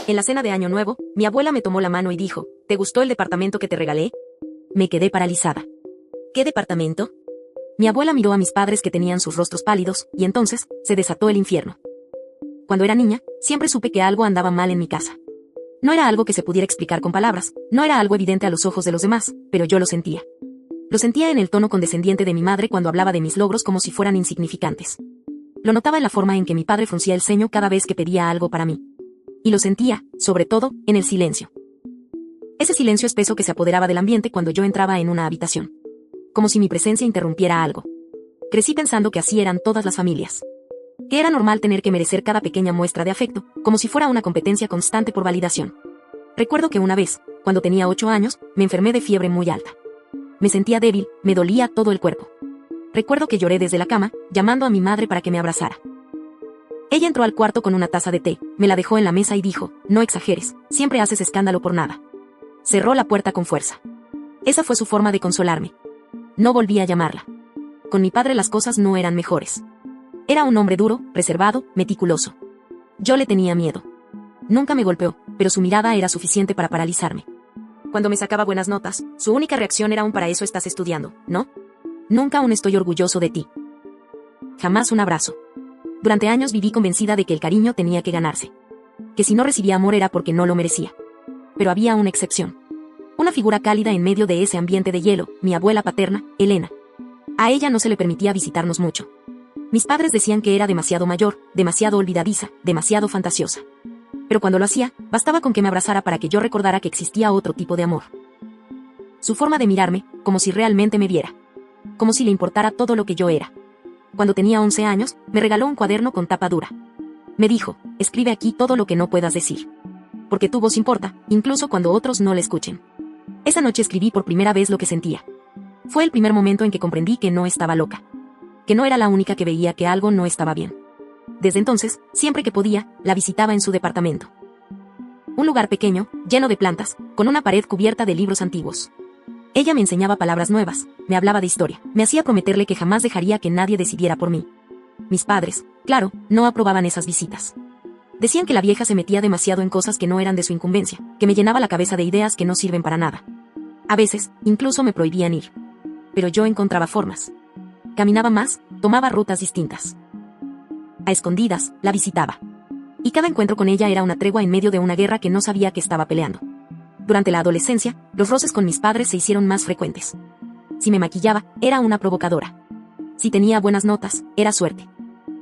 En la cena de Año Nuevo, mi abuela me tomó la mano y dijo, ¿te gustó el departamento que te regalé? Me quedé paralizada. ¿Qué departamento? Mi abuela miró a mis padres que tenían sus rostros pálidos, y entonces, se desató el infierno. Cuando era niña, siempre supe que algo andaba mal en mi casa. No era algo que se pudiera explicar con palabras, no era algo evidente a los ojos de los demás, pero yo lo sentía. Lo sentía en el tono condescendiente de mi madre cuando hablaba de mis logros como si fueran insignificantes. Lo notaba en la forma en que mi padre fruncía el ceño cada vez que pedía algo para mí. Y lo sentía, sobre todo, en el silencio. Ese silencio espeso que se apoderaba del ambiente cuando yo entraba en una habitación. Como si mi presencia interrumpiera algo. Crecí pensando que así eran todas las familias. Que era normal tener que merecer cada pequeña muestra de afecto, como si fuera una competencia constante por validación. Recuerdo que una vez, cuando tenía 8 años, me enfermé de fiebre muy alta. Me sentía débil, me dolía todo el cuerpo. Recuerdo que lloré desde la cama, llamando a mi madre para que me abrazara. Ella entró al cuarto con una taza de té, me la dejó en la mesa y dijo, no exageres, siempre haces escándalo por nada. Cerró la puerta con fuerza. Esa fue su forma de consolarme. No volví a llamarla. Con mi padre las cosas no eran mejores. Era un hombre duro, reservado, meticuloso. Yo le tenía miedo. Nunca me golpeó, pero su mirada era suficiente para paralizarme. Cuando me sacaba buenas notas, su única reacción era un para eso estás estudiando, ¿no? Nunca un estoy orgulloso de ti. Jamás un abrazo. Durante años viví convencida de que el cariño tenía que ganarse. Que si no recibía amor era porque no lo merecía. Pero había una excepción. Una figura cálida en medio de ese ambiente de hielo, mi abuela paterna, Elena. A ella no se le permitía visitarnos mucho. Mis padres decían que era demasiado mayor, demasiado olvidadiza, demasiado fantasiosa. Pero cuando lo hacía, bastaba con que me abrazara para que yo recordara que existía otro tipo de amor. Su forma de mirarme, como si realmente me viera. Como si le importara todo lo que yo era. Cuando tenía 11 años, me regaló un cuaderno con tapa dura. Me dijo, escribe aquí todo lo que no puedas decir. Porque tu voz importa, incluso cuando otros no la escuchen. Esa noche escribí por primera vez lo que sentía. Fue el primer momento en que comprendí que no estaba loca. Que no era la única que veía que algo no estaba bien. Desde entonces, siempre que podía, la visitaba en su departamento. Un lugar pequeño, lleno de plantas, con una pared cubierta de libros antiguos. Ella me enseñaba palabras nuevas, me hablaba de historia, me hacía prometerle que jamás dejaría que nadie decidiera por mí. Mis padres, claro, no aprobaban esas visitas. Decían que la vieja se metía demasiado en cosas que no eran de su incumbencia, que me llenaba la cabeza de ideas que no sirven para nada. A veces, incluso me prohibían ir. Pero yo encontraba formas. Caminaba más, tomaba rutas distintas. A escondidas, la visitaba. Y cada encuentro con ella era una tregua en medio de una guerra que no sabía que estaba peleando. Durante la adolescencia, los roces con mis padres se hicieron más frecuentes. Si me maquillaba, era una provocadora. Si tenía buenas notas, era suerte.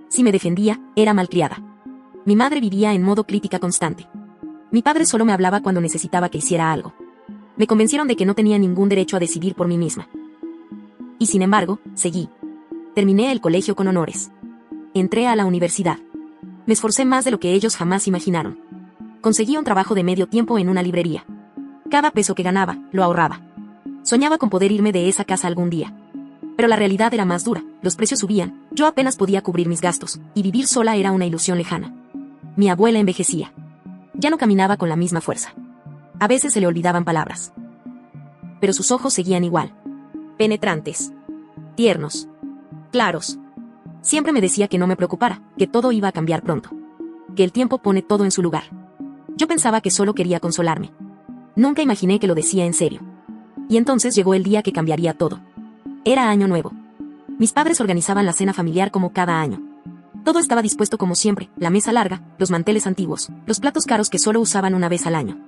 Si me defendía, era malcriada. Mi madre vivía en modo crítica constante. Mi padre solo me hablaba cuando necesitaba que hiciera algo. Me convencieron de que no tenía ningún derecho a decidir por mí misma. Y sin embargo, seguí. Terminé el colegio con honores. Entré a la universidad. Me esforcé más de lo que ellos jamás imaginaron. Conseguí un trabajo de medio tiempo en una librería. Cada peso que ganaba, lo ahorraba. Soñaba con poder irme de esa casa algún día. Pero la realidad era más dura, los precios subían, yo apenas podía cubrir mis gastos, y vivir sola era una ilusión lejana. Mi abuela envejecía. Ya no caminaba con la misma fuerza. A veces se le olvidaban palabras. Pero sus ojos seguían igual. Penetrantes. Tiernos. Claros. Siempre me decía que no me preocupara, que todo iba a cambiar pronto. Que el tiempo pone todo en su lugar. Yo pensaba que solo quería consolarme. Nunca imaginé que lo decía en serio. Y entonces llegó el día que cambiaría todo. Era Año Nuevo. Mis padres organizaban la cena familiar como cada año. Todo estaba dispuesto como siempre, la mesa larga, los manteles antiguos, los platos caros que solo usaban una vez al año.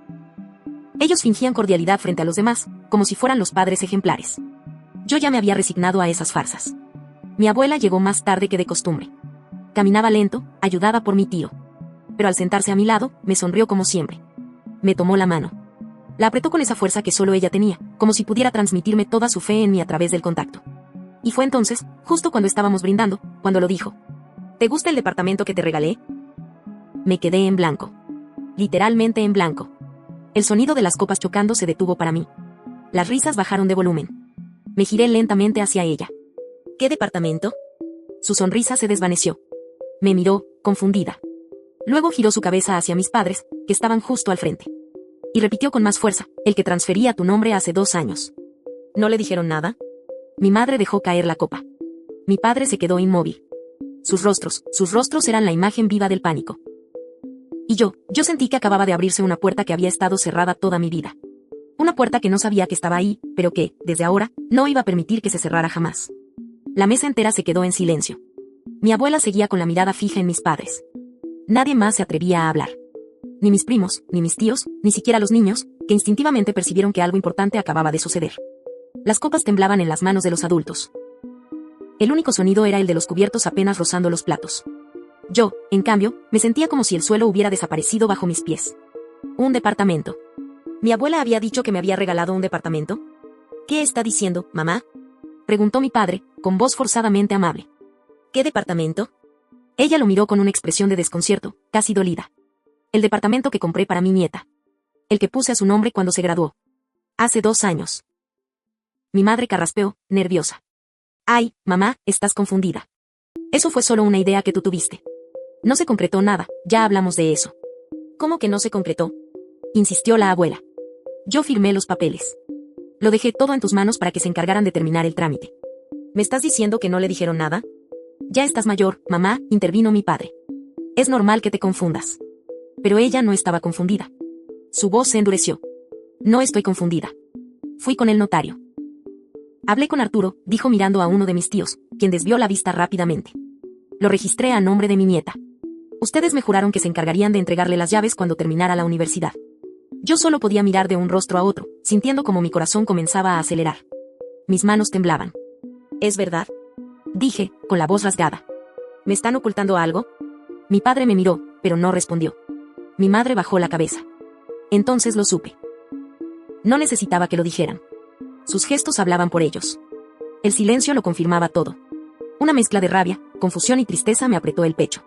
Ellos fingían cordialidad frente a los demás, como si fueran los padres ejemplares. Yo ya me había resignado a esas farsas. Mi abuela llegó más tarde que de costumbre. Caminaba lento, ayudada por mi tío. Pero al sentarse a mi lado, me sonrió como siempre. Me tomó la mano. La apretó con esa fuerza que solo ella tenía, como si pudiera transmitirme toda su fe en mí a través del contacto. Y fue entonces, justo cuando estábamos brindando, cuando lo dijo. ¿Te gusta el departamento que te regalé? Me quedé en blanco. Literalmente en blanco. El sonido de las copas chocando se detuvo para mí. Las risas bajaron de volumen. Me giré lentamente hacia ella. ¿Qué departamento? Su sonrisa se desvaneció. Me miró, confundida. Luego giró su cabeza hacia mis padres, que estaban justo al frente. Y repitió con más fuerza, el que transfería tu nombre hace 2 años. ¿No le dijeron nada? Mi madre dejó caer la copa. Mi padre se quedó inmóvil. Sus rostros eran la imagen viva del pánico. Y yo sentí que acababa de abrirse una puerta que había estado cerrada toda mi vida. Una puerta que no sabía que estaba ahí, pero que, desde ahora, no iba a permitir que se cerrara jamás. La mesa entera se quedó en silencio. Mi abuela seguía con la mirada fija en mis padres. Nadie más se atrevía a hablar. Ni mis primos, ni mis tíos, ni siquiera los niños, que instintivamente percibieron que algo importante acababa de suceder. Las copas temblaban en las manos de los adultos. El único sonido era el de los cubiertos apenas rozando los platos. Yo, en cambio, me sentía como si el suelo hubiera desaparecido bajo mis pies. Un departamento. ¿Mi abuela había dicho que me había regalado un departamento? ¿Qué está diciendo, mamá?, preguntó mi padre, con voz forzadamente amable. ¿Qué departamento? Ella lo miró con una expresión de desconcierto, casi dolida. El departamento que compré para mi nieta. El que puse a su nombre cuando se graduó. Hace 2 años. Mi madre carraspeó, nerviosa. Ay, mamá, estás confundida. Eso fue solo una idea que tú tuviste. No se concretó nada, ya hablamos de eso. ¿Cómo que no se concretó?, insistió la abuela. Yo firmé los papeles. Lo dejé todo en tus manos para que se encargaran de terminar el trámite. ¿Me estás diciendo que no le dijeron nada? Ya estás mayor, mamá, intervino mi padre. Es normal que te confundas. Pero ella no estaba confundida. Su voz se endureció. No estoy confundida. Fui con el notario. Hablé con Arturo, dijo mirando a uno de mis tíos, quien desvió la vista rápidamente. Lo registré a nombre de mi nieta. Ustedes me juraron que se encargarían de entregarle las llaves cuando terminara la universidad. Yo solo podía mirar de un rostro a otro, sintiendo como mi corazón comenzaba a acelerar. Mis manos temblaban. ¿Es verdad?, dije, con la voz rasgada. ¿Me están ocultando algo? Mi padre me miró, pero no respondió. Mi madre bajó la cabeza. Entonces lo supe. No necesitaba que lo dijeran. Sus gestos hablaban por ellos. El silencio lo confirmaba todo. Una mezcla de rabia, confusión y tristeza me apretó el pecho.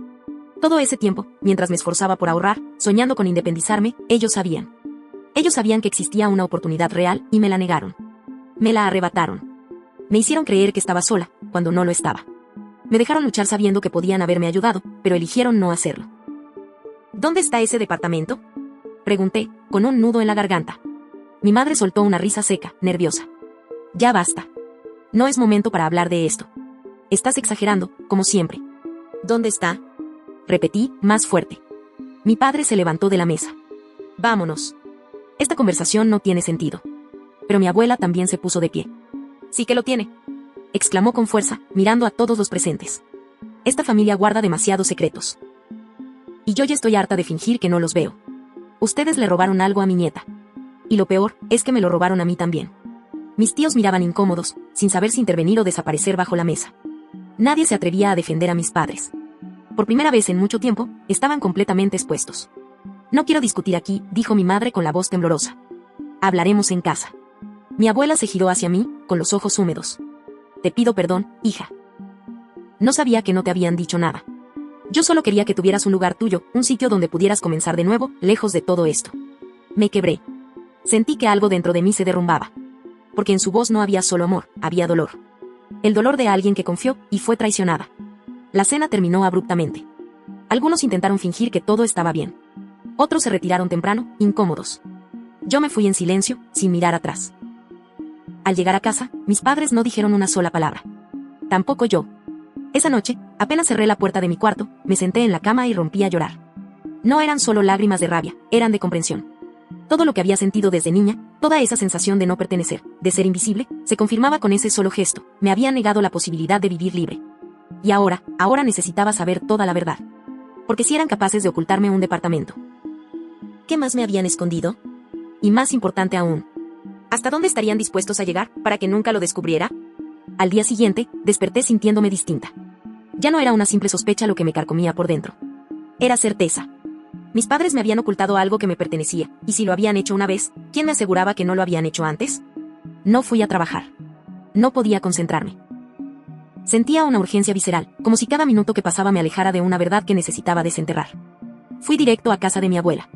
Todo ese tiempo, mientras me esforzaba por ahorrar, soñando con independizarme, ellos sabían. Ellos sabían que existía una oportunidad real y me la negaron. Me la arrebataron. Me hicieron creer que estaba sola, cuando no lo estaba. Me dejaron luchar sabiendo que podían haberme ayudado, pero eligieron no hacerlo. ¿Dónde está ese departamento?, pregunté, con un nudo en la garganta. Mi madre soltó una risa seca, nerviosa. Ya basta. No es momento para hablar de esto. Estás exagerando, como siempre. ¿Dónde está?, repetí, más fuerte. Mi padre se levantó de la mesa. Vámonos. Esta conversación no tiene sentido. Pero mi abuela también se puso de pie. Sí que lo tiene, exclamó con fuerza, mirando a todos los presentes. Esta familia guarda demasiados secretos. Y yo ya estoy harta de fingir que no los veo. Ustedes le robaron algo a mi nieta. Y lo peor, es que me lo robaron a mí también. Mis tíos miraban incómodos, sin saber si intervenir o desaparecer bajo la mesa. Nadie se atrevía a defender a mis padres. Por primera vez en mucho tiempo, estaban completamente expuestos. No quiero discutir aquí, dijo mi madre con la voz temblorosa. Hablaremos en casa. Mi abuela se giró hacia mí, con los ojos húmedos. Te pido perdón, hija. No sabía que no te habían dicho nada. Yo solo quería que tuvieras un lugar tuyo, un sitio donde pudieras comenzar de nuevo, lejos de todo esto. Me quebré. Sentí que algo dentro de mí se derrumbaba. Porque en su voz no había solo amor, había dolor. El dolor de alguien que confió y fue traicionada. La cena terminó abruptamente. Algunos intentaron fingir que todo estaba bien. Otros se retiraron temprano, incómodos. Yo me fui en silencio, sin mirar atrás. Al llegar a casa, mis padres no dijeron una sola palabra. Tampoco yo. Esa noche, apenas cerré la puerta de mi cuarto, me senté en la cama y rompí a llorar. No eran solo lágrimas de rabia, eran de comprensión. Todo lo que había sentido desde niña, toda esa sensación de no pertenecer, de ser invisible, se confirmaba con ese solo gesto. Me había negado la posibilidad de vivir libre. Y ahora necesitaba saber toda la verdad. Porque si eran capaces de ocultarme un departamento. ¿Qué más me habían escondido? Y más importante aún, ¿hasta dónde estarían dispuestos a llegar para que nunca lo descubriera? Al día siguiente, desperté sintiéndome distinta. Ya no era una simple sospecha lo que me carcomía por dentro. Era certeza. Mis padres me habían ocultado algo que me pertenecía, y si lo habían hecho una vez, ¿quién me aseguraba que no lo habían hecho antes? No fui a trabajar. No podía concentrarme. Sentía una urgencia visceral, como si cada minuto que pasaba me alejara de una verdad que necesitaba desenterrar. Fui directo a casa de mi abuela.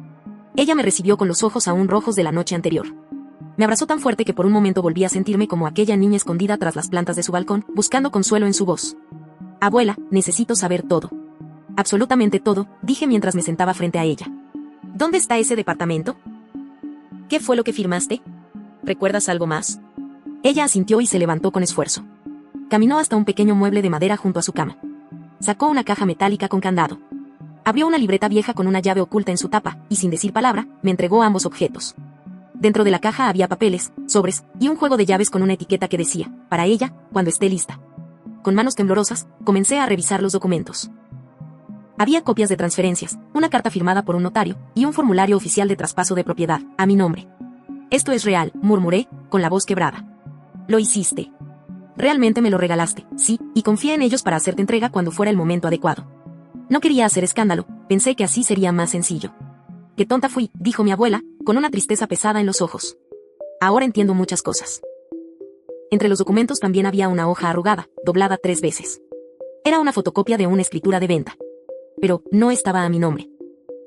Ella me recibió con los ojos aún rojos de la noche anterior. Me abrazó tan fuerte que por un momento volví a sentirme como aquella niña escondida tras las plantas de su balcón, buscando consuelo en su voz. Abuela, necesito saber todo. Absolutamente todo, dije mientras me sentaba frente a ella. ¿Dónde está ese departamento? ¿Qué fue lo que firmaste? ¿Recuerdas algo más? Ella asintió y se levantó con esfuerzo. Caminó hasta un pequeño mueble de madera junto a su cama. Sacó una caja metálica con candado. Abrió una libreta vieja con una llave oculta en su tapa, y sin decir palabra, me entregó ambos objetos. Dentro de la caja había papeles, sobres, y un juego de llaves con una etiqueta que decía, para ella, cuando esté lista. Con manos temblorosas, comencé a revisar los documentos. Había copias de transferencias, una carta firmada por un notario, y un formulario oficial de traspaso de propiedad, a mi nombre. Esto es real, murmuré, con la voz quebrada. Lo hiciste. Realmente me lo regalaste, sí, y confié en ellos para hacerte entrega cuando fuera el momento adecuado. No quería hacer escándalo, pensé que así sería más sencillo. Qué tonta fui, dijo mi abuela, con una tristeza pesada en los ojos. Ahora entiendo muchas cosas. Entre los documentos también había una hoja arrugada, doblada 3 veces. Era una fotocopia de una escritura de venta. Pero no estaba a mi nombre.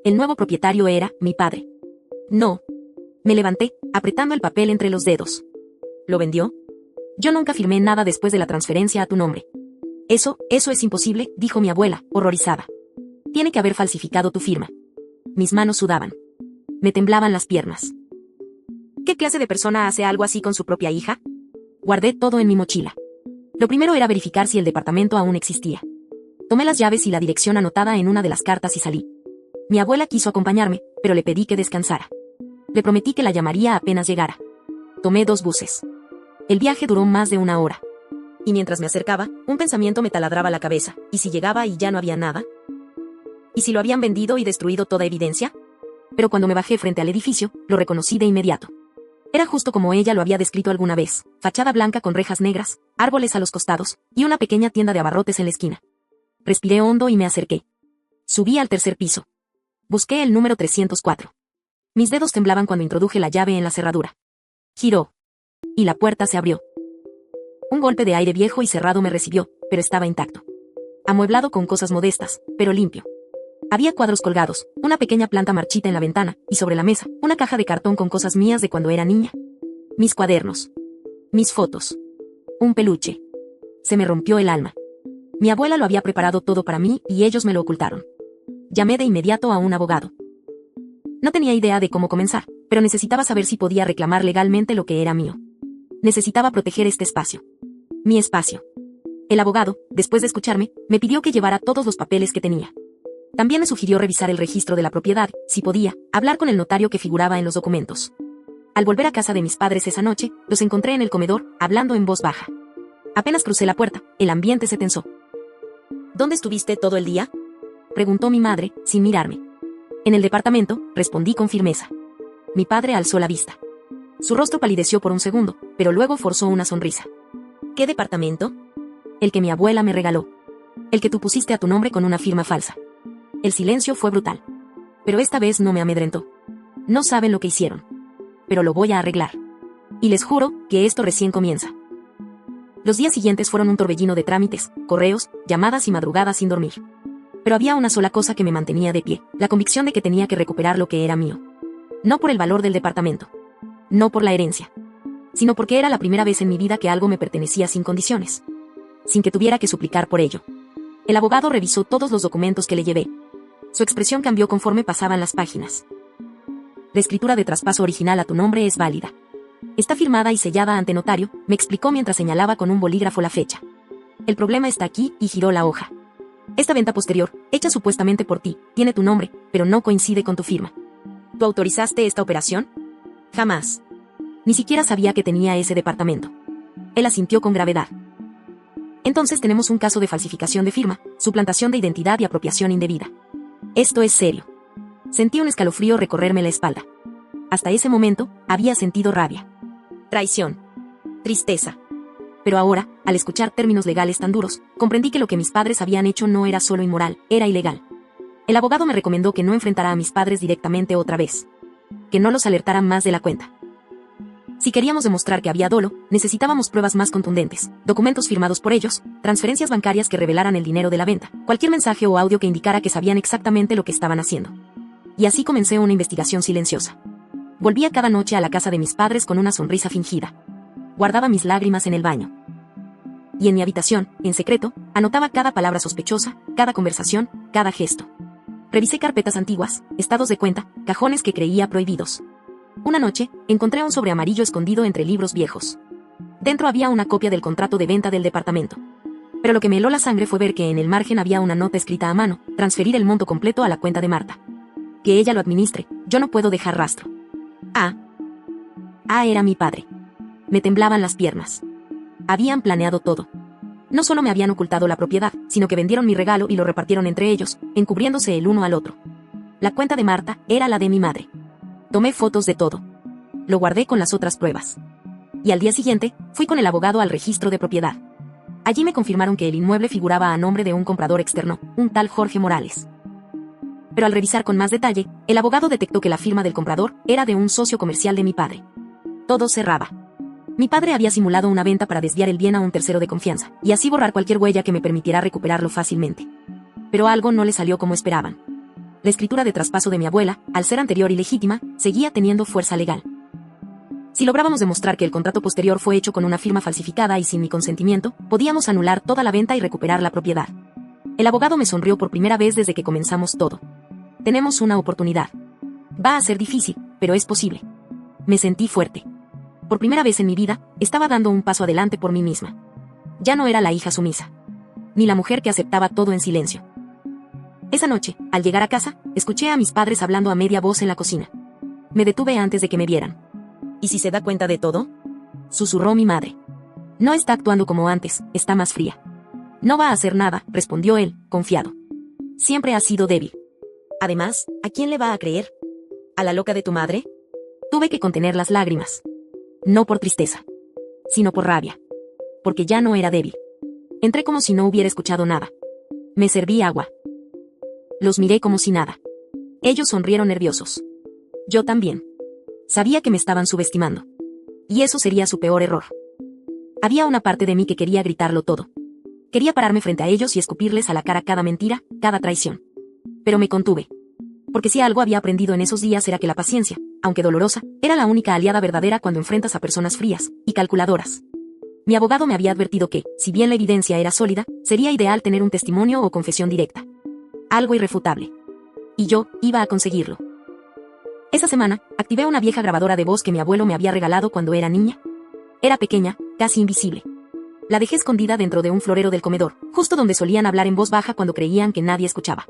El nuevo propietario era mi padre. No. Me levanté, apretando el papel entre los dedos. ¿Lo vendió? Yo nunca firmé nada después de la transferencia a tu nombre. Eso es imposible, dijo mi abuela, horrorizada. Tiene que haber falsificado tu firma. Mis manos sudaban. Me temblaban las piernas. ¿Qué clase de persona hace algo así con su propia hija? Guardé todo en mi mochila. Lo primero era verificar si el departamento aún existía. Tomé las llaves y la dirección anotada en una de las cartas y salí. Mi abuela quiso acompañarme, pero le pedí que descansara. Le prometí que la llamaría apenas llegara. Tomé 2 buses. El viaje duró más de 1 hora. Y mientras me acercaba, un pensamiento me taladraba la cabeza. ¿Y si llegaba y ya no había nada? ¿Y si lo habían vendido y destruido toda evidencia? Pero cuando me bajé frente al edificio, lo reconocí de inmediato. Era justo como ella lo había descrito alguna vez, fachada blanca con rejas negras, árboles a los costados, y una pequeña tienda de abarrotes en la esquina. Respiré hondo y me acerqué. Subí al 3er piso. Busqué el número 304. Mis dedos temblaban cuando introduje la llave en la cerradura. Giró. Y la puerta se abrió. Un golpe de aire viejo y cerrado me recibió, pero estaba intacto. Amueblado con cosas modestas, pero limpio. Había cuadros colgados, una pequeña planta marchita en la ventana, y sobre la mesa, una caja de cartón con cosas mías de cuando era niña. Mis cuadernos. Mis fotos. Un peluche. Se me rompió el alma. Mi abuela lo había preparado todo para mí y ellos me lo ocultaron. Llamé de inmediato a un abogado. No tenía idea de cómo comenzar, pero necesitaba saber si podía reclamar legalmente lo que era mío. Necesitaba proteger este espacio. Mi espacio. El abogado, después de escucharme, me pidió que llevara todos los papeles que tenía. También me sugirió revisar el registro de la propiedad, si podía, hablar con el notario que figuraba en los documentos. Al volver a casa de mis padres esa noche, los encontré en el comedor, hablando en voz baja. Apenas crucé la puerta, el ambiente se tensó. ¿Dónde estuviste todo el día?, preguntó mi madre, sin mirarme. En el departamento, respondí con firmeza. Mi padre alzó la vista. Su rostro palideció por un segundo, pero luego forzó una sonrisa. ¿Qué departamento? El que mi abuela me regaló. El que tú pusiste a tu nombre con una firma falsa. El silencio fue brutal. Pero esta vez no me amedrentó. No saben lo que hicieron. Pero lo voy a arreglar. Y les juro que esto recién comienza. Los días siguientes fueron un torbellino de trámites, correos, llamadas y madrugadas sin dormir. Pero había una sola cosa que me mantenía de pie, la convicción de que tenía que recuperar lo que era mío. No por el valor del departamento. No por la herencia. Sino porque era la primera vez en mi vida que algo me pertenecía sin condiciones. Sin que tuviera que suplicar por ello. El abogado revisó todos los documentos que le llevé. Su expresión cambió conforme pasaban las páginas. La escritura de traspaso original a tu nombre es válida. Está firmada y sellada ante notario, me explicó mientras señalaba con un bolígrafo la fecha. El problema está aquí, y giró la hoja. Esta venta posterior, hecha supuestamente por ti, tiene tu nombre, pero no coincide con tu firma. ¿Tú autorizaste esta operación? Jamás. Ni siquiera sabía que tenía ese departamento. Él asintió con gravedad. Entonces tenemos un caso de falsificación de firma, suplantación de identidad y apropiación indebida. Esto es serio. Sentí un escalofrío recorrerme la espalda. Hasta ese momento, había sentido rabia. Traición. Tristeza. Pero ahora, al escuchar términos legales tan duros, comprendí que lo que mis padres habían hecho no era solo inmoral, era ilegal. El abogado me recomendó que no enfrentara a mis padres directamente otra vez. Que no los alertara más de la cuenta. Si queríamos demostrar que había dolo, necesitábamos pruebas más contundentes, documentos firmados por ellos, transferencias bancarias que revelaran el dinero de la venta, cualquier mensaje o audio que indicara que sabían exactamente lo que estaban haciendo. Y así comencé una investigación silenciosa. Volvía cada noche a la casa de mis padres con una sonrisa fingida. Guardaba mis lágrimas en el baño. Y en mi habitación, en secreto, anotaba cada palabra sospechosa, cada conversación, cada gesto. Revisé carpetas antiguas, estados de cuenta, cajones que creía prohibidos. Una noche, encontré un sobre amarillo escondido entre libros viejos. Dentro había una copia del contrato de venta del departamento. Pero lo que me heló la sangre fue ver que en el margen había una nota escrita a mano: transferir el monto completo a la cuenta de Marta. Que ella lo administre, yo no puedo dejar rastro. Era mi padre. Me temblaban las piernas. Habían planeado todo. No solo me habían ocultado la propiedad, sino que vendieron mi regalo y lo repartieron entre ellos, encubriéndose el uno al otro. La cuenta de Marta era la de mi madre. Tomé fotos de todo. Lo guardé con las otras pruebas. Y al día siguiente, fui con el abogado al registro de propiedad. Allí me confirmaron que el inmueble figuraba a nombre de un comprador externo, un tal Jorge Morales. Pero al revisar con más detalle, el abogado detectó que la firma del comprador era de un socio comercial de mi padre. Todo cerraba. Mi padre había simulado una venta para desviar el bien a un tercero de confianza, y así borrar cualquier huella que me permitiera recuperarlo fácilmente. Pero algo no le salió como esperaban. La escritura de traspaso de mi abuela, al ser anterior y legítima, seguía teniendo fuerza legal. Si lográbamos demostrar que el contrato posterior fue hecho con una firma falsificada y sin mi consentimiento, podíamos anular toda la venta y recuperar la propiedad. El abogado me sonrió por primera vez desde que comenzamos todo. Tenemos una oportunidad. Va a ser difícil, pero es posible. Me sentí fuerte. Por primera vez en mi vida, estaba dando un paso adelante por mí misma. Ya no era la hija sumisa, ni la mujer que aceptaba todo en silencio. Esa noche, al llegar a casa, escuché a mis padres hablando a media voz en la cocina. Me detuve antes de que me vieran. ¿Y si se da cuenta de todo?, susurró mi madre. No está actuando como antes, está más fría. No va a hacer nada, respondió él, confiado. Siempre ha sido débil. Además, ¿a quién le va a creer? ¿A la loca de tu madre? Tuve que contener las lágrimas. No por tristeza, sino por rabia. Porque ya no era débil. Entré como si no hubiera escuchado nada. Me serví agua. Los miré como si nada. Ellos sonrieron nerviosos. Yo también. Sabía que me estaban subestimando. Y eso sería su peor error. Había una parte de mí que quería gritarlo todo. Quería pararme frente a ellos y escupirles a la cara cada mentira, cada traición. Pero me contuve. Porque si algo había aprendido en esos días era que la paciencia, aunque dolorosa, era la única aliada verdadera cuando enfrentas a personas frías y calculadoras. Mi abogado me había advertido que, si bien la evidencia era sólida, sería ideal tener un testimonio o confesión directa. Algo irrefutable. Y yo iba a conseguirlo. Esa semana, activé una vieja grabadora de voz que mi abuelo me había regalado cuando era niña. Era pequeña, casi invisible. La dejé escondida dentro de un florero del comedor, justo donde solían hablar en voz baja cuando creían que nadie escuchaba.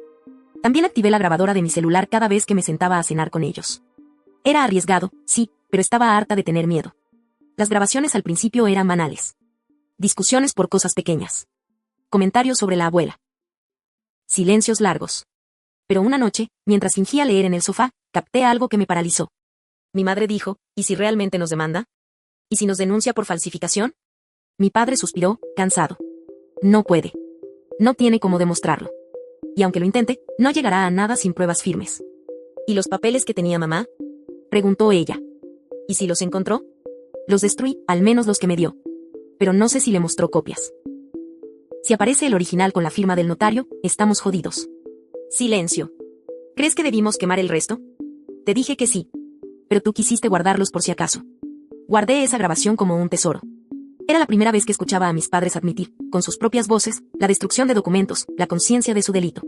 También activé la grabadora de mi celular cada vez que me sentaba a cenar con ellos. Era arriesgado, sí, pero estaba harta de tener miedo. Las grabaciones al principio eran banales. Discusiones por cosas pequeñas. Comentarios sobre la abuela. Silencios largos. Pero una noche, mientras fingía leer en el sofá, capté algo que me paralizó. Mi madre dijo, ¿y si realmente nos demanda? ¿Y si nos denuncia por falsificación? Mi padre suspiró, cansado. No puede. No tiene cómo demostrarlo. Y aunque lo intente, no llegará a nada sin pruebas firmes. ¿Y los papeles que tenía mamá?, preguntó ella. ¿Y si los encontró? Los destruí, al menos los que me dio. Pero no sé si le mostró copias. Si aparece el original con la firma del notario, estamos jodidos. Silencio. ¿Crees que debimos quemar el resto? Te dije que sí. Pero tú quisiste guardarlos por si acaso. Guardé esa grabación como un tesoro. Era la primera vez que escuchaba a mis padres admitir, con sus propias voces, la destrucción de documentos, la conciencia de su delito.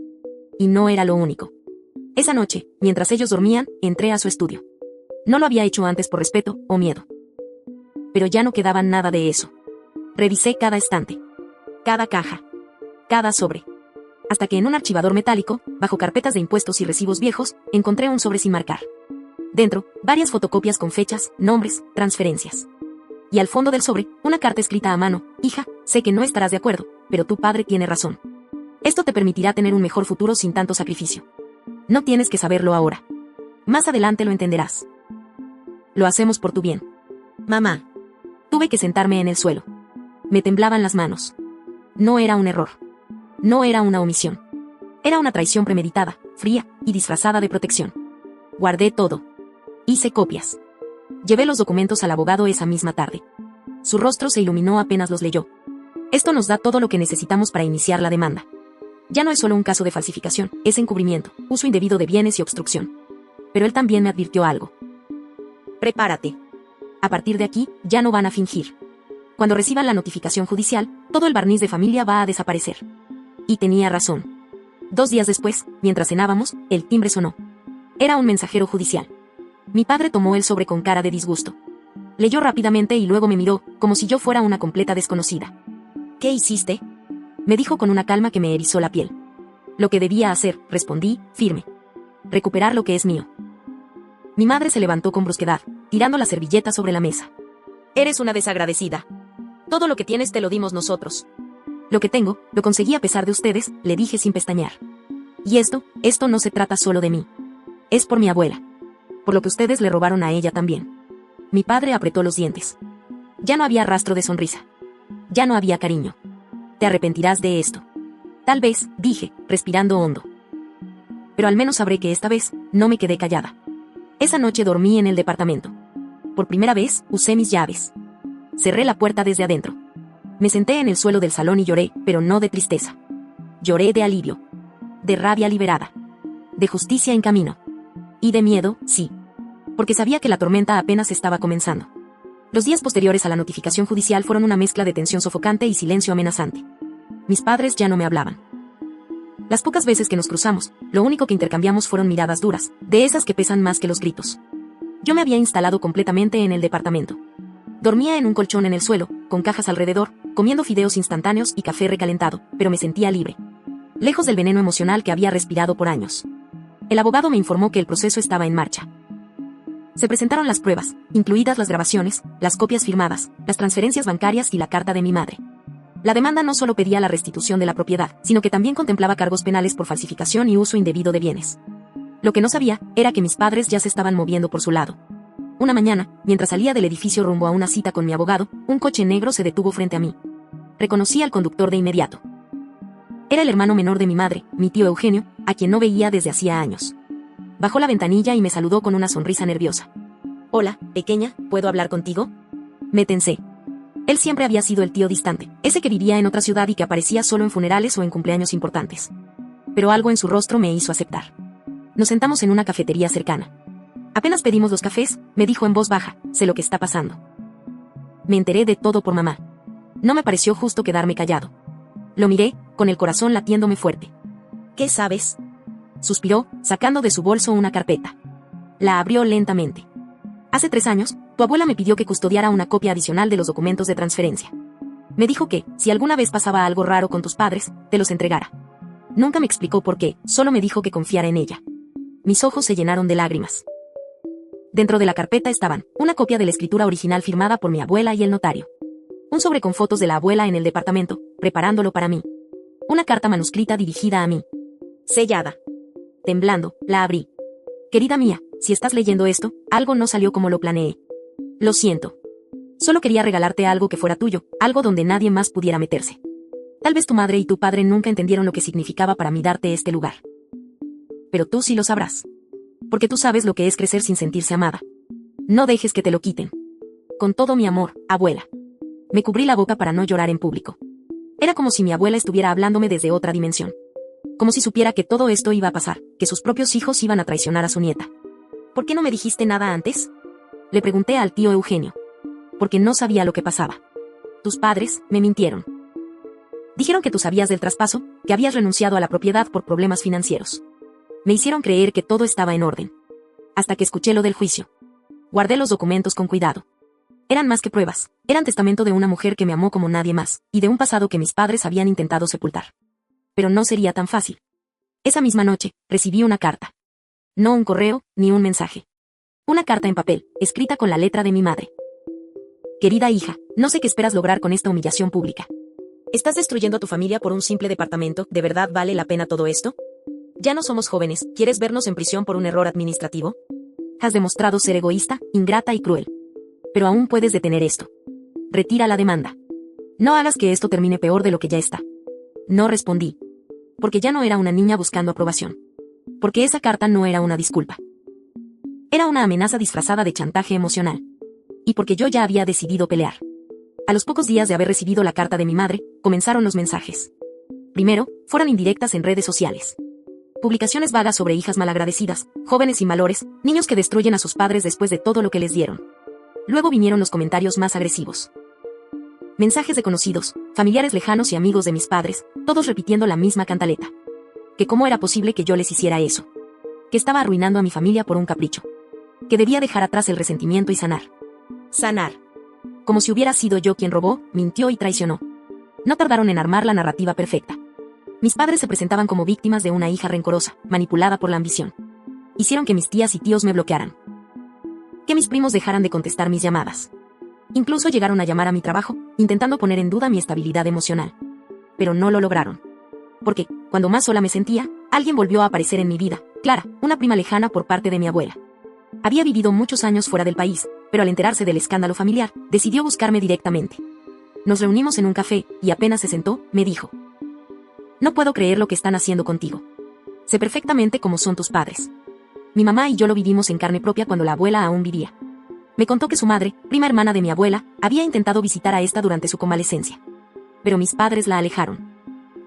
Y no era lo único. Esa noche, mientras ellos dormían, entré a su estudio. No lo había hecho antes por respeto o miedo. Pero ya no quedaba nada de eso. Revisé cada estante, cada caja, cada sobre. Hasta que en un archivador metálico, bajo carpetas de impuestos y recibos viejos, encontré un sobre sin marcar. Dentro, varias fotocopias con fechas, nombres, transferencias. Y al fondo del sobre, una carta escrita a mano: hija, sé que no estarás de acuerdo, pero tu padre tiene razón. Esto te permitirá tener un mejor futuro sin tanto sacrificio. No tienes que saberlo ahora. Más adelante lo entenderás. Lo hacemos por tu bien. Mamá. Tuve que sentarme en el suelo. Me temblaban las manos. No era un error. No era una omisión. Era una traición premeditada, fría y disfrazada de protección. Guardé todo. Hice copias. Llevé los documentos al abogado esa misma tarde. Su rostro se iluminó apenas los leyó. Esto nos da todo lo que necesitamos para iniciar la demanda. Ya no es solo un caso de falsificación, es encubrimiento, uso indebido de bienes y obstrucción. Pero él también me advirtió algo. Prepárate. A partir de aquí, ya no van a fingir. Cuando reciban la notificación judicial, todo el barniz de familia va a desaparecer. Y tenía razón. 2 días después, mientras cenábamos, el timbre sonó. Era un mensajero judicial. Mi padre tomó el sobre con cara de disgusto. Leyó rápidamente y luego me miró, como si yo fuera una completa desconocida. ¿Qué hiciste? me dijo con una calma que me erizó la piel. Lo que debía hacer, respondí, firme. Recuperar lo que es mío. Mi madre se levantó con brusquedad, tirando la servilleta sobre la mesa. Eres una desagradecida. Todo lo que tienes te lo dimos nosotros. Lo que tengo, lo conseguí a pesar de ustedes, le dije sin pestañear. Y esto no se trata solo de mí. Es por mi abuela. Por lo que ustedes le robaron a ella también. Mi padre apretó los dientes. Ya no había rastro de sonrisa. Ya no había cariño. Te arrepentirás de esto. Tal vez, dije, respirando hondo. Pero al menos sabré que esta vez, no me quedé callada. Esa noche dormí en el departamento. Por primera vez, usé mis llaves. Cerré la puerta desde adentro. Me senté en el suelo del salón y lloré, pero no de tristeza. Lloré de alivio. De rabia liberada. De justicia en camino. Y de miedo, sí. Porque sabía que la tormenta apenas estaba comenzando. Los días posteriores a la notificación judicial fueron una mezcla de tensión sofocante y silencio amenazante. Mis padres ya no me hablaban. Las pocas veces que nos cruzamos, lo único que intercambiamos fueron miradas duras, de esas que pesan más que los gritos. Yo me había instalado completamente en el departamento. Dormía en un colchón en el suelo, con cajas alrededor, comiendo fideos instantáneos y café recalentado, pero me sentía libre. Lejos del veneno emocional que había respirado por años. El abogado me informó que el proceso estaba en marcha. Se presentaron las pruebas, incluidas las grabaciones, las copias firmadas, las transferencias bancarias y la carta de mi madre. La demanda no solo pedía la restitución de la propiedad, sino que también contemplaba cargos penales por falsificación y uso indebido de bienes. Lo que no sabía, era que mis padres ya se estaban moviendo por su lado. Una mañana, mientras salía del edificio rumbo a una cita con mi abogado, un coche negro se detuvo frente a mí. Reconocí al conductor de inmediato. Era el hermano menor de mi madre, mi tío Eugenio, a quien no veía desde hacía años. Bajó la ventanilla y me saludó con una sonrisa nerviosa. Hola, pequeña, ¿puedo hablar contigo? Me tensé. Él siempre había sido el tío distante, ese que vivía en otra ciudad y que aparecía solo en funerales o en cumpleaños importantes. Pero algo en su rostro me hizo aceptar. Nos sentamos en una cafetería cercana. Apenas pedimos los cafés, me dijo en voz baja, sé lo que está pasando. Me enteré de todo por mamá. No me pareció justo quedarme callado. Lo miré, con el corazón latiéndome fuerte. ¿Qué sabes? Suspiró, sacando de su bolso una carpeta. La abrió lentamente. Hace 3 años, tu abuela me pidió que custodiara una copia adicional de los documentos de transferencia. Me dijo que, si alguna vez pasaba algo raro con tus padres, te los entregara. Nunca me explicó por qué, solo me dijo que confiara en ella. Mis ojos se llenaron de lágrimas. Dentro de la carpeta estaban, una copia de la escritura original firmada por mi abuela y el notario. Un sobre con fotos de la abuela en el departamento, preparándolo para mí. Una carta manuscrita dirigida a mí. Sellada. Temblando, la abrí. Querida mía, si estás leyendo esto, algo no salió como lo planeé. Lo siento. Solo quería regalarte algo que fuera tuyo, algo donde nadie más pudiera meterse. Tal vez tu madre y tu padre nunca entendieron lo que significaba para mí darte este lugar. Pero tú sí lo sabrás. Porque tú sabes lo que es crecer sin sentirse amada. No dejes que te lo quiten. Con todo mi amor, abuela. Me cubrí la boca para no llorar en público. Era como si mi abuela estuviera hablándome desde otra dimensión. Como si supiera que todo esto iba a pasar, que sus propios hijos iban a traicionar a su nieta. ¿Por qué no me dijiste nada antes? Le pregunté al tío Eugenio. Porque no sabía lo que pasaba. Tus padres me mintieron. Dijeron que tú sabías del traspaso, que habías renunciado a la propiedad por problemas financieros. Me hicieron creer que todo estaba en orden. Hasta que escuché lo del juicio. Guardé los documentos con cuidado. Eran más que pruebas, eran testamento de una mujer que me amó como nadie más, y de un pasado que mis padres habían intentado sepultar. Pero no sería tan fácil. Esa misma noche, recibí una carta. No un correo, ni un mensaje. Una carta en papel, escrita con la letra de mi madre. Querida hija, no sé qué esperas lograr con esta humillación pública. ¿Estás destruyendo a tu familia por un simple departamento? ¿De verdad vale la pena todo esto? Ya no somos jóvenes, ¿quieres vernos en prisión por un error administrativo? Has demostrado ser egoísta, ingrata y cruel. Pero aún puedes detener esto. Retira la demanda. No hagas que esto termine peor de lo que ya está. No respondí. Porque ya no era una niña buscando aprobación. Porque esa carta no era una disculpa. Era una amenaza disfrazada de chantaje emocional. Y porque yo ya había decidido pelear. A los pocos días de haber recibido la carta de mi madre, comenzaron los mensajes. Primero, fueron indirectas en redes sociales. Publicaciones vagas sobre hijas malagradecidas, jóvenes sin valores, niños que destruyen a sus padres después de todo lo que les dieron. Luego vinieron los comentarios más agresivos. Mensajes de conocidos, familiares lejanos y amigos de mis padres, todos repitiendo la misma cantaleta. Que cómo era posible que yo les hiciera eso. Que estaba arruinando a mi familia por un capricho. Que debía dejar atrás el resentimiento y sanar. Sanar. Como si hubiera sido yo quien robó, mintió y traicionó. No tardaron en armar la narrativa perfecta. Mis padres se presentaban como víctimas de una hija rencorosa, manipulada por la ambición. Hicieron que mis tías y tíos me bloquearan. Que mis primos dejaran de contestar mis llamadas. Incluso llegaron a llamar a mi trabajo, intentando poner en duda mi estabilidad emocional. Pero no lo lograron. Porque, cuando más sola me sentía, alguien volvió a aparecer en mi vida, Clara, una prima lejana por parte de mi abuela. Había vivido muchos años fuera del país, pero al enterarse del escándalo familiar, decidió buscarme directamente. Nos reunimos en un café, y apenas se sentó, me dijo: no puedo creer lo que están haciendo contigo. Sé perfectamente cómo son tus padres. Mi mamá y yo lo vivimos en carne propia cuando la abuela aún vivía. Me contó que su madre, prima hermana de mi abuela, había intentado visitar a esta durante su convalecencia. Pero mis padres la alejaron.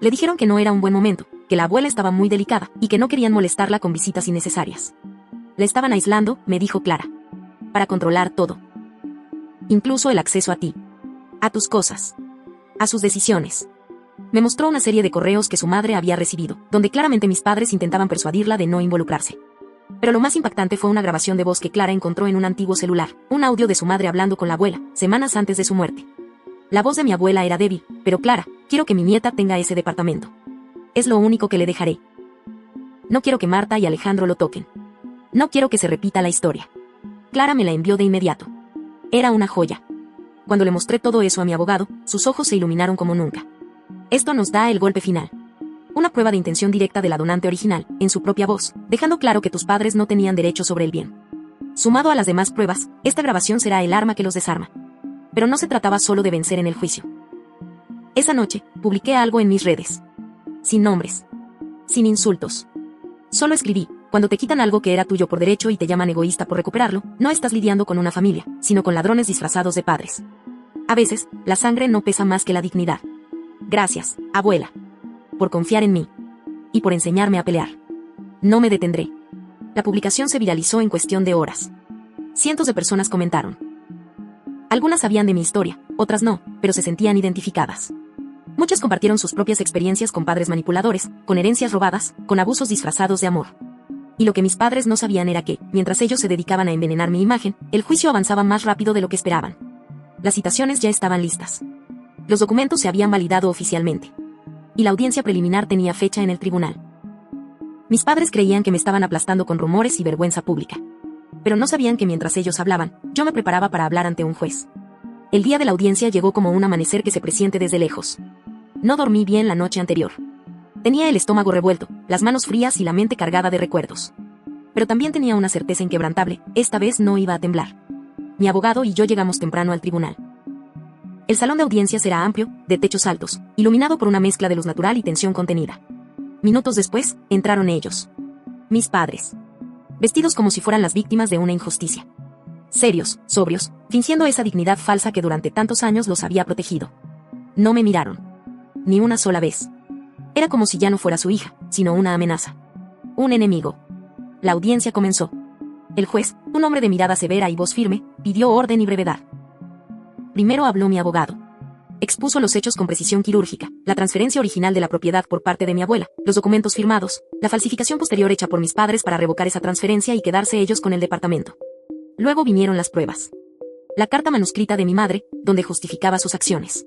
Le dijeron que no era un buen momento, que la abuela estaba muy delicada y que no querían molestarla con visitas innecesarias. La estaban aislando, me dijo Clara. Para controlar todo. Incluso el acceso a ti. A tus cosas. A sus decisiones. Me mostró una serie de correos que su madre había recibido, donde claramente mis padres intentaban persuadirla de no involucrarse. Pero lo más impactante fue una grabación de voz que Clara encontró en un antiguo celular, un audio de su madre hablando con la abuela, semanas antes de su muerte. La voz de mi abuela era débil, pero clara: quiero que mi nieta tenga ese departamento. Es lo único que le dejaré. No quiero que Marta y Alejandro lo toquen. No quiero que se repita la historia. Clara me la envió de inmediato. Era una joya. Cuando le mostré todo eso a mi abogado, sus ojos se iluminaron como nunca. Esto nos da el golpe final. Una prueba de intención directa de la donante original, en su propia voz, dejando claro que tus padres no tenían derecho sobre el bien. Sumado a las demás pruebas, esta grabación será el arma que los desarma. Pero no se trataba solo de vencer en el juicio. Esa noche, publiqué algo en mis redes. Sin nombres. Sin insultos. Solo escribí: cuando te quitan algo que era tuyo por derecho y te llaman egoísta por recuperarlo, no estás lidiando con una familia, sino con ladrones disfrazados de padres. A veces, la sangre no pesa más que la dignidad. Gracias, abuela. Por confiar en mí. Y por enseñarme a pelear. No me detendré. La publicación se viralizó en cuestión de horas. Cientos de personas comentaron. Algunas sabían de mi historia, otras no, pero se sentían identificadas. Muchas compartieron sus propias experiencias con padres manipuladores, con herencias robadas, con abusos disfrazados de amor. Y lo que mis padres no sabían era que, mientras ellos se dedicaban a envenenar mi imagen, el juicio avanzaba más rápido de lo que esperaban. Las citaciones ya estaban listas. Los documentos se habían validado oficialmente. Y la audiencia preliminar tenía fecha en el tribunal. Mis padres creían que me estaban aplastando con rumores y vergüenza pública. Pero no sabían que mientras ellos hablaban, yo me preparaba para hablar ante un juez. El día de la audiencia llegó como un amanecer que se presiente desde lejos. No dormí bien la noche anterior. Tenía el estómago revuelto, las manos frías y la mente cargada de recuerdos. Pero también tenía una certeza inquebrantable: esta vez no iba a temblar. Mi abogado y yo llegamos temprano al tribunal. El salón de audiencias era amplio, de techos altos, iluminado por una mezcla de luz natural y tensión contenida. Minutos después, entraron ellos. Mis padres. Vestidos como si fueran las víctimas de una injusticia. Serios, sobrios, fingiendo esa dignidad falsa que durante tantos años los había protegido. No me miraron. Ni una sola vez. Era como si ya no fuera su hija, sino una amenaza. Un enemigo. La audiencia comenzó. El juez, un hombre de mirada severa y voz firme, pidió orden y brevedad. Primero habló mi abogado. Expuso los hechos con precisión quirúrgica: la transferencia original de la propiedad por parte de mi abuela, los documentos firmados, la falsificación posterior hecha por mis padres para revocar esa transferencia y quedarse ellos con el departamento. Luego vinieron las pruebas. La carta manuscrita de mi madre, donde justificaba sus acciones.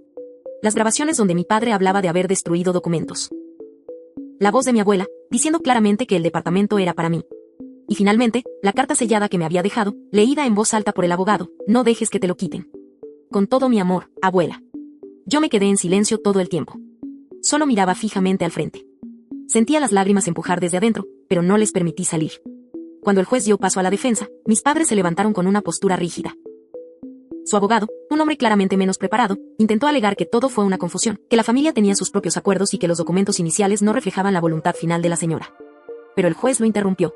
Las grabaciones donde mi padre hablaba de haber destruido documentos. La voz de mi abuela, diciendo claramente que el departamento era para mí. Y finalmente, la carta sellada que me había dejado, leída en voz alta por el abogado: no dejes que te lo quiten. Con todo mi amor, abuela. Yo me quedé en silencio todo el tiempo. Solo miraba fijamente al frente. Sentía las lágrimas empujar desde adentro, pero no les permití salir. Cuando el juez dio paso a la defensa, mis padres se levantaron con una postura rígida. Su abogado, un hombre claramente menos preparado, intentó alegar que todo fue una confusión, que la familia tenía sus propios acuerdos y que los documentos iniciales no reflejaban la voluntad final de la señora. Pero el juez lo interrumpió.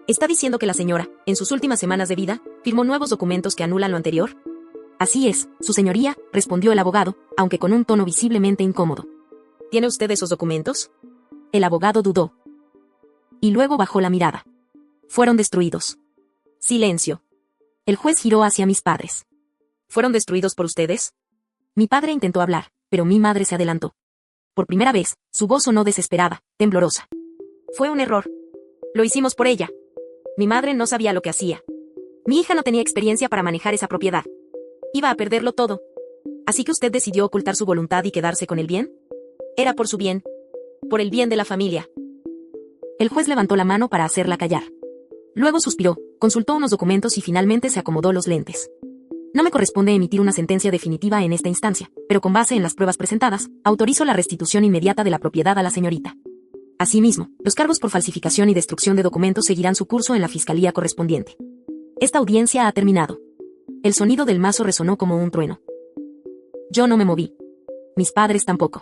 ¿Está diciendo que la señora, en sus últimas semanas de vida, firmó nuevos documentos que anulan lo anterior? Así es, su señoría, respondió el abogado, aunque con un tono visiblemente incómodo. ¿Tiene usted esos documentos? El abogado dudó. Y luego bajó la mirada. Fueron destruidos. Silencio. El juez giró hacia mis padres. ¿Fueron destruidos por ustedes? Mi padre intentó hablar, pero mi madre se adelantó. Por primera vez, su voz sonó desesperada, temblorosa. Fue un error. Lo hicimos por ella. Mi madre no sabía lo que hacía. Mi hija no tenía experiencia para manejar esa propiedad. Iba a perderlo todo. ¿Así que usted decidió ocultar su voluntad y quedarse con el bien? Era por su bien. Por el bien de la familia. El juez levantó la mano para hacerla callar. Luego suspiró, consultó unos documentos y finalmente se acomodó los lentes. No me corresponde emitir una sentencia definitiva en esta instancia, pero con base en las pruebas presentadas, autorizo la restitución inmediata de la propiedad a la señorita. Asimismo, los cargos por falsificación y destrucción de documentos seguirán su curso en la fiscalía correspondiente. Esta audiencia ha terminado. El sonido del mazo resonó como un trueno. Yo no me moví. Mis padres tampoco.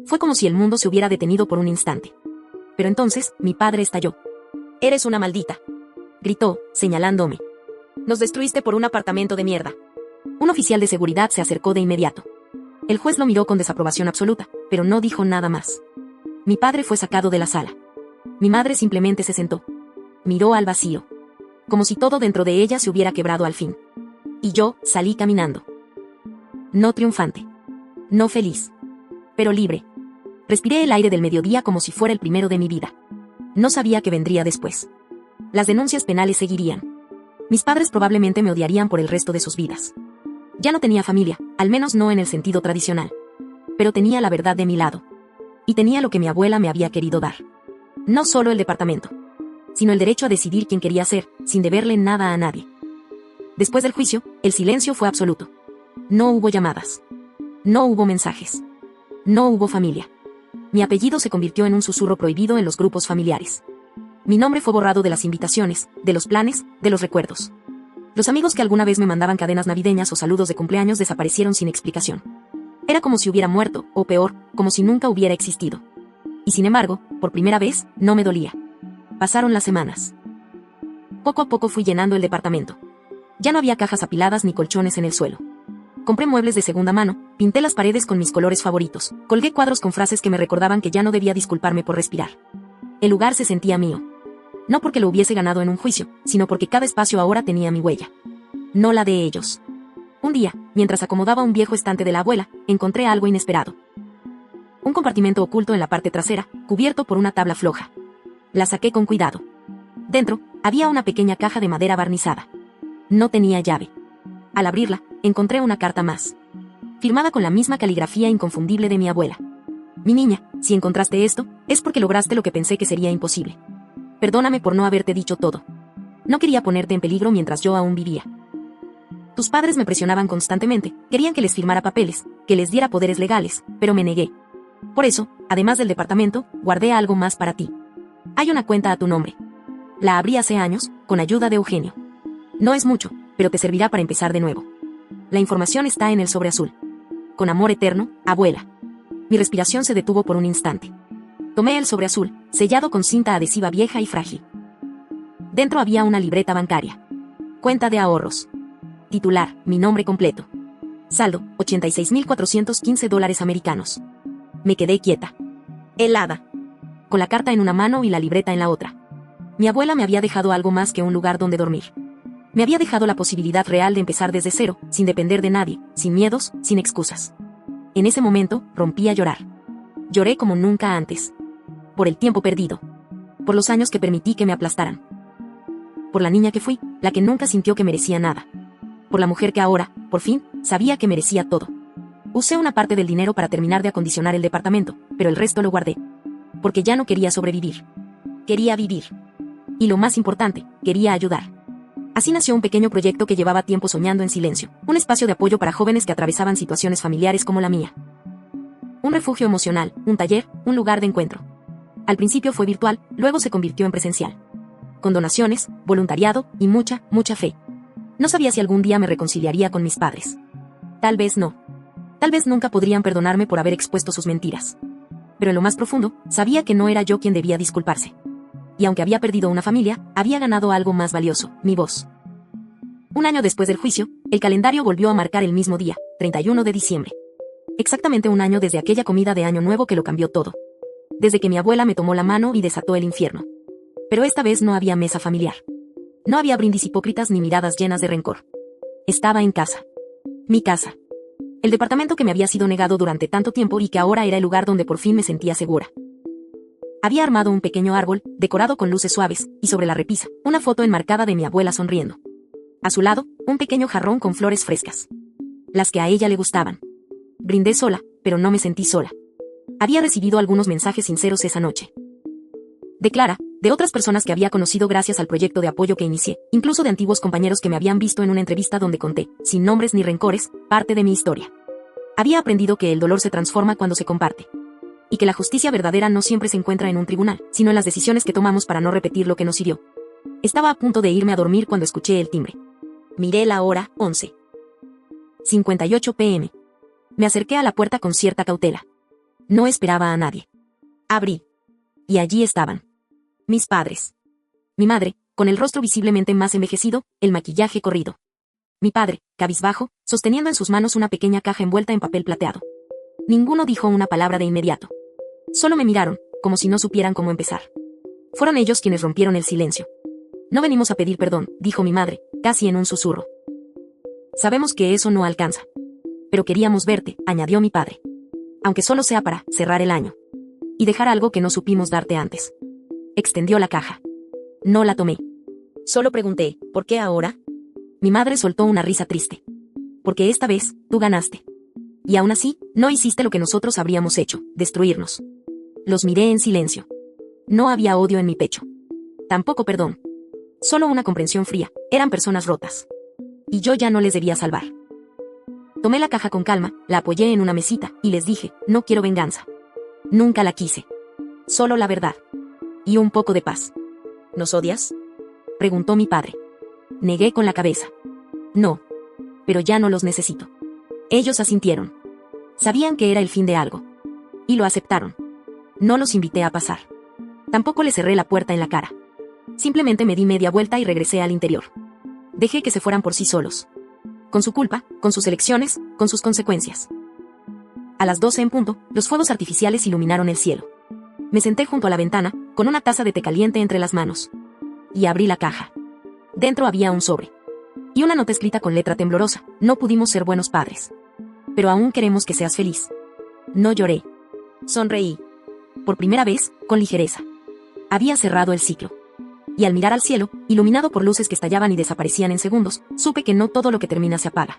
Fue como si el mundo se hubiera detenido por un instante. Pero entonces, mi padre estalló. «Eres una maldita», gritó, señalándome. «Nos destruiste por un apartamento de mierda». Un oficial de seguridad se acercó de inmediato. El juez lo miró con desaprobación absoluta, pero no dijo nada más. Mi padre fue sacado de la sala. Mi madre simplemente se sentó. Miró al vacío. Como si todo dentro de ella se hubiera quebrado al fin. Y yo salí caminando. No triunfante. No feliz. Pero libre. Respiré el aire del mediodía como si fuera el primero de mi vida. No sabía qué vendría después. Las denuncias penales seguirían. Mis padres probablemente me odiarían por el resto de sus vidas. Ya no tenía familia, al menos no en el sentido tradicional. Pero tenía la verdad de mi lado. Y tenía lo que mi abuela me había querido dar. No solo el departamento, sino el derecho a decidir quién quería ser, sin deberle nada a nadie. Después del juicio, el silencio fue absoluto. No hubo llamadas. No hubo mensajes. No hubo familia. Mi apellido se convirtió en un susurro prohibido en los grupos familiares. Mi nombre fue borrado de las invitaciones, de los planes, de los recuerdos. Los amigos que alguna vez me mandaban cadenas navideñas o saludos de cumpleaños desaparecieron sin explicación. Era como si hubiera muerto, o peor, como si nunca hubiera existido. Y sin embargo, por primera vez, no me dolía. Pasaron las semanas. Poco a poco fui llenando el departamento. Ya no había cajas apiladas ni colchones en el suelo. Compré muebles de segunda mano, pinté las paredes con mis colores favoritos, colgué cuadros con frases que me recordaban que ya no debía disculparme por respirar. El lugar se sentía mío. No porque lo hubiese ganado en un juicio, sino porque cada espacio ahora tenía mi huella. No la de ellos. Un día, mientras acomodaba un viejo estante de la abuela, encontré algo inesperado. Un compartimento oculto en la parte trasera, cubierto por una tabla floja. La saqué con cuidado. Dentro, había una pequeña caja de madera barnizada. No tenía llave. Al abrirla, encontré una carta más. Firmada con la misma caligrafía inconfundible de mi abuela. Mi niña, si encontraste esto, es porque lograste lo que pensé que sería imposible. Perdóname por no haberte dicho todo. No quería ponerte en peligro mientras yo aún vivía. Tus padres me presionaban constantemente, querían que les firmara papeles, que les diera poderes legales, pero me negué. Por eso, además del departamento, guardé algo más para ti. Hay una cuenta a tu nombre. La abrí hace años, con ayuda de Eugenio. No es mucho, pero te servirá para empezar de nuevo. La información está en el sobre azul. Con amor eterno, abuela. Mi respiración se detuvo por un instante. Tomé el sobre azul, sellado con cinta adhesiva vieja y frágil. Dentro había una libreta bancaria. Cuenta de ahorros. Titular, mi nombre completo. Saldo, $86,415 americanos. Me quedé quieta. Helada. Con la carta en una mano y la libreta en la otra. Mi abuela me había dejado algo más que un lugar donde dormir. Me había dejado la posibilidad real de empezar desde cero, sin depender de nadie, sin miedos, sin excusas. En ese momento, rompí a llorar. Lloré como nunca antes. Por el tiempo perdido. Por los años que permití que me aplastaran. Por la niña que fui, la que nunca sintió que merecía nada. Por la mujer que ahora, por fin, sabía que merecía todo. Usé una parte del dinero para terminar de acondicionar el departamento, pero el resto lo guardé. Porque ya no quería sobrevivir. Quería vivir. Y lo más importante, quería ayudar. Así nació un pequeño proyecto que llevaba tiempo soñando en silencio, un espacio de apoyo para jóvenes que atravesaban situaciones familiares como la mía. Un refugio emocional, un taller, un lugar de encuentro. Al principio fue virtual, luego se convirtió en presencial. Con donaciones, voluntariado y mucha, mucha fe. No sabía si algún día me reconciliaría con mis padres. Tal vez no. Tal vez nunca podrían perdonarme por haber expuesto sus mentiras. Pero en lo más profundo, sabía que no era yo quien debía disculparse. Y aunque había perdido una familia, había ganado algo más valioso, mi voz. Un año después del juicio, el calendario volvió a marcar el mismo día, 31 de diciembre. Exactamente un año desde aquella comida de Año Nuevo que lo cambió todo. Desde que mi abuela me tomó la mano y desató el infierno. Pero esta vez no había mesa familiar. No había brindis hipócritas ni miradas llenas de rencor. Estaba en casa. Mi casa. El departamento que me había sido negado durante tanto tiempo y que ahora era el lugar donde por fin me sentía segura. Había armado un pequeño árbol, decorado con luces suaves, y sobre la repisa, una foto enmarcada de mi abuela sonriendo. A su lado, un pequeño jarrón con flores frescas. Las que a ella le gustaban. Brindé sola, pero no me sentí sola. Había recibido algunos mensajes sinceros esa noche. De Clara, de otras personas que había conocido gracias al proyecto de apoyo que inicié, incluso de antiguos compañeros que me habían visto en una entrevista donde conté, sin nombres ni rencores, parte de mi historia. Había aprendido que el dolor se transforma cuando se comparte. Y que la justicia verdadera no siempre se encuentra en un tribunal, sino en las decisiones que tomamos para no repetir lo que nos hirió. Estaba a punto de irme a dormir cuando escuché el timbre. Miré la hora, 11:58 p.m. Me acerqué a la puerta con cierta cautela. No esperaba a nadie. Abrí. Y allí estaban. Mis padres. Mi madre, con el rostro visiblemente más envejecido, el maquillaje corrido. Mi padre, cabizbajo, sosteniendo en sus manos una pequeña caja envuelta en papel plateado. Ninguno dijo una palabra de inmediato. Solo me miraron, como si no supieran cómo empezar. Fueron ellos quienes rompieron el silencio. No venimos a pedir perdón, dijo mi madre, casi en un susurro. Sabemos que eso no alcanza. Pero queríamos verte, añadió mi padre. Aunque solo sea para cerrar el año. Y dejar algo que no supimos darte antes. Extendió la caja. No la tomé. Solo pregunté, ¿por qué ahora? Mi madre soltó una risa triste. Porque esta vez, tú ganaste. Y aún así, no hiciste lo que nosotros habríamos hecho, destruirnos. Los miré en silencio. No había odio en mi pecho. Tampoco perdón. Solo una comprensión fría, eran personas rotas. Y yo ya no les debía salvar. Tomé la caja con calma, la apoyé en una mesita, y les dije, no quiero venganza. Nunca la quise. Solo la verdad. Y un poco de paz. ¿Nos odias?, preguntó mi padre. Negué con la cabeza. No. Pero ya no los necesito. Ellos asintieron. Sabían que era el fin de algo. Y lo aceptaron. No los invité a pasar. Tampoco les cerré la puerta en la cara. Simplemente me di media vuelta y regresé al interior. Dejé que se fueran por sí solos. Con su culpa, con sus elecciones, con sus consecuencias. A las 12 en punto, los fuegos artificiales iluminaron el cielo. Me senté junto a la ventana, con una taza de té caliente entre las manos. Y abrí la caja. Dentro había un sobre. Y una nota escrita con letra temblorosa: no pudimos ser buenos padres. Pero aún queremos que seas feliz. No lloré. Sonreí. Por primera vez, con ligereza. Había cerrado el ciclo. Y al mirar al cielo, iluminado por luces que estallaban y desaparecían en segundos, supe que no todo lo que termina se apaga.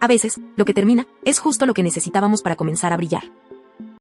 A veces, lo que termina, es justo lo que necesitábamos para comenzar a brillar.